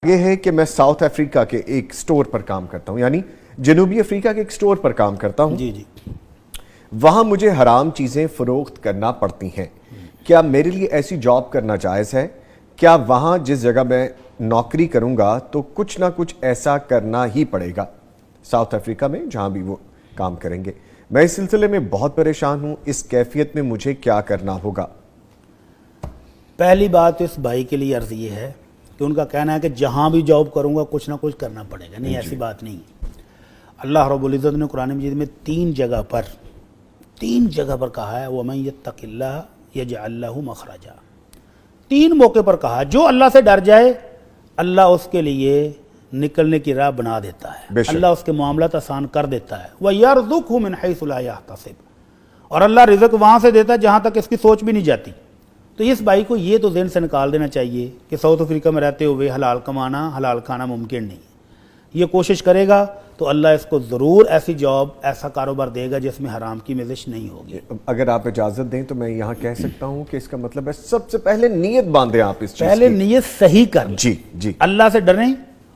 یہ ہے کہ میں ساؤتھ افریقہ کے ایک سٹور پر کام کرتا ہوں، یعنی جنوبی افریقہ کے ایک سٹور پر کام کرتا ہوں۔ جی وہاں مجھے حرام چیزیں فروخت کرنا پڑتی ہیں۔ کیا میرے لیے ایسی جاب کرنا جائز ہے؟ کیا وہاں جس جگہ میں نوکری کروں گا تو کچھ نہ کچھ ایسا کرنا ہی پڑے گا ساؤتھ افریقہ میں جہاں بھی وہ کام کریں گے؟ میں اس سلسلے میں بہت پریشان ہوں، اس کیفیت میں مجھے کیا کرنا ہوگا؟ پہلی بات اس بھائی کے لیے عرض یہ ہے کہ ان کا کہنا ہے کہ جہاں بھی جاب کروں گا کچھ نہ کچھ کرنا پڑے گا۔ نہیں، ایسی بات نہیں۔ اللہ رب العزت نے قرآن مجید میں تین جگہ پر کہا ہے وَمَن يَتَّقِ اللَّهَ يَجْعَل لَّهُ مَخْرَجًا۔ تین موقع پر کہا جو اللہ سے ڈر جائے اللہ اس کے لیے نکلنے کی راہ بنا دیتا ہے، اللہ اس کے معاملات آسان کر دیتا ہے۔ وَيَرْزُقْهُ مِنْ حَيْثُ لَا يَحْتَسِبُ، اور اللہ رزق وہاں سے دیتا ہے جہاں تک اس کی سوچ بھی نہیں جاتی۔ تو اس بھائی کو یہ تو ذہن سے نکال دینا چاہیے کہ ساؤتھ افریقہ میں رہتے ہوئے حلال کمانا حلال کھانا ممکن نہیں ہے۔ یہ کوشش کرے گا تو اللہ اس کو ضرور ایسی جاب ایسا کاروبار دے گا جس میں حرام کی مزش نہیں ہوگی۔ اگر آپ اجازت دیں تو میں یہاں کہہ سکتا ہوں کہ اس کا مطلب ہے سب سے پہلے نیت باندھیں آپ اس چیز کی، پہلے نیت صحیح کریں، جی اللہ سے ڈریں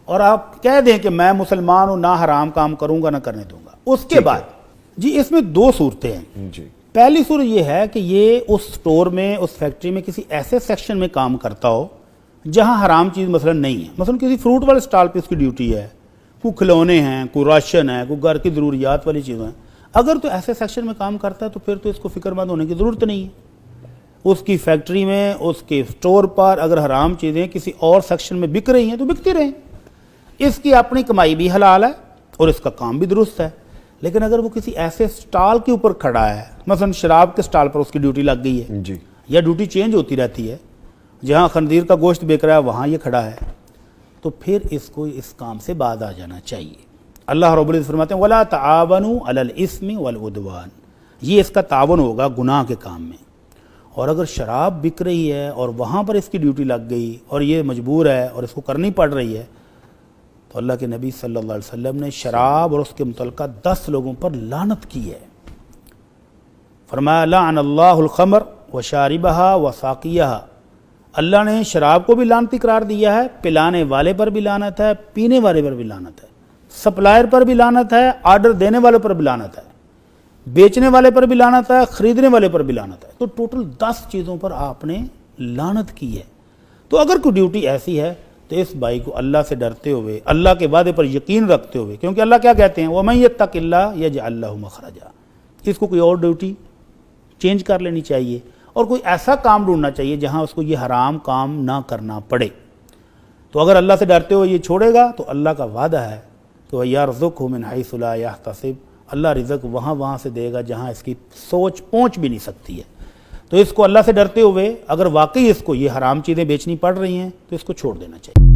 اور آپ کہہ دیں کہ میں مسلمان ہوں، نہ حرام کام کروں گا نہ کرنے دوں گا۔ اس کے بعد جی اس میں دو صورتیں ہیں۔ جی پہلی صورت یہ ہے کہ یہ اس سٹور میں اس فیکٹری میں کسی ایسے سیکشن میں کام کرتا ہو جہاں حرام چیز مثلا نہیں ہے، مثلا کسی فروٹ والے سٹال پہ اس کی ڈیوٹی ہے، کوئی کھلونے ہیں، کوئی راشن ہے، کوئی گھر کی ضروریات والی چیزیں ہیں۔ اگر تو ایسے سیکشن میں کام کرتا ہے تو پھر تو اس کو فکر مند ہونے کی ضرورت نہیں ہے۔ اس کی فیکٹری میں اس کے سٹور پر اگر حرام چیزیں کسی اور سیکشن میں بک رہی ہیں تو بکتی رہیں، اس کی اپنی کمائی بھی حلال ہے اور اس کا کام بھی درست ہے۔ لیکن اگر وہ کسی ایسے سٹال کے اوپر کھڑا ہے، مثلا شراب کے سٹال پر اس کی ڈیوٹی لگ گئی ہے جی، یا ڈیوٹی چینج ہوتی رہتی ہے، جہاں خنزیر کا گوشت بیک رہا ہے وہاں یہ کھڑا ہے، تو پھر اس کو اس کام سے باز آ جانا چاہیے۔ اللہ رب العزت فرماتے ہیں وَلَا تَعَاوَنُوا عَلَى الْإِثْمِ وَالْعُدْوَانِ، یہ اس کا تعاون ہوگا گناہ کے کام میں۔ اور اگر شراب بک رہی ہے اور وہاں پر اس کی ڈیوٹی لگ گئی اور یہ مجبور ہے اور اس کو کرنی پڑ رہی ہے تو اللہ کے نبی صلی اللہ علیہ وسلم نے شراب اور اس کے متعلقہ 10 لوگوں پر لعنت کی ہے۔ فرمایا لعن اللہ الخمر وشاربہا وساقیہا، اللہ نے شراب کو بھی لعنتی قرار دیا ہے، پلانے والے پر بھی لعنت ہے، پینے والے پر بھی لعنت ہے، سپلائر پر بھی لعنت ہے، آرڈر دینے والے پر بھی لعنت ہے، بیچنے والے پر بھی لعنت ہے، خریدنے والے پر بھی لعنت ہے۔ تو ٹوٹل 10 چیزوں پر آپ نے لعنت کی ہے۔ تو اگر کوئی ڈیوٹی ایسی ہے تو اس بھائی کو اللہ سے ڈرتے ہوئے، اللہ کے وعدے پر یقین رکھتے ہوئے، کیونکہ اللہ کیا کہتے ہیں وَمَن يَتَّقِ اللَّهَ يَجْعَل لَّهُ مَخْرَجًا، اس کو کوئی اور ڈیوٹی چینج کر لینی چاہیے اور کوئی ایسا کام ڈھونڈنا چاہیے جہاں اس کو یہ حرام کام نہ کرنا پڑے۔ تو اگر اللہ سے ڈرتے ہوئے یہ چھوڑے گا تو اللہ کا وعدہ ہے کہ وَيَرْزُقْهُ مِنْ حَيْثُ لَا يَحْتَسِبُ، اللہ رزق وہاں سے دے گا جہاں اس کی سوچ پہنچ بھی نہیں سکتی ہے۔ تو اس کو اللہ سے ڈرتے ہوئے اگر واقعی اس کو یہ حرام چیزیں بیچنی پڑ رہی ہیں تو اس کو چھوڑ دینا چاہیے۔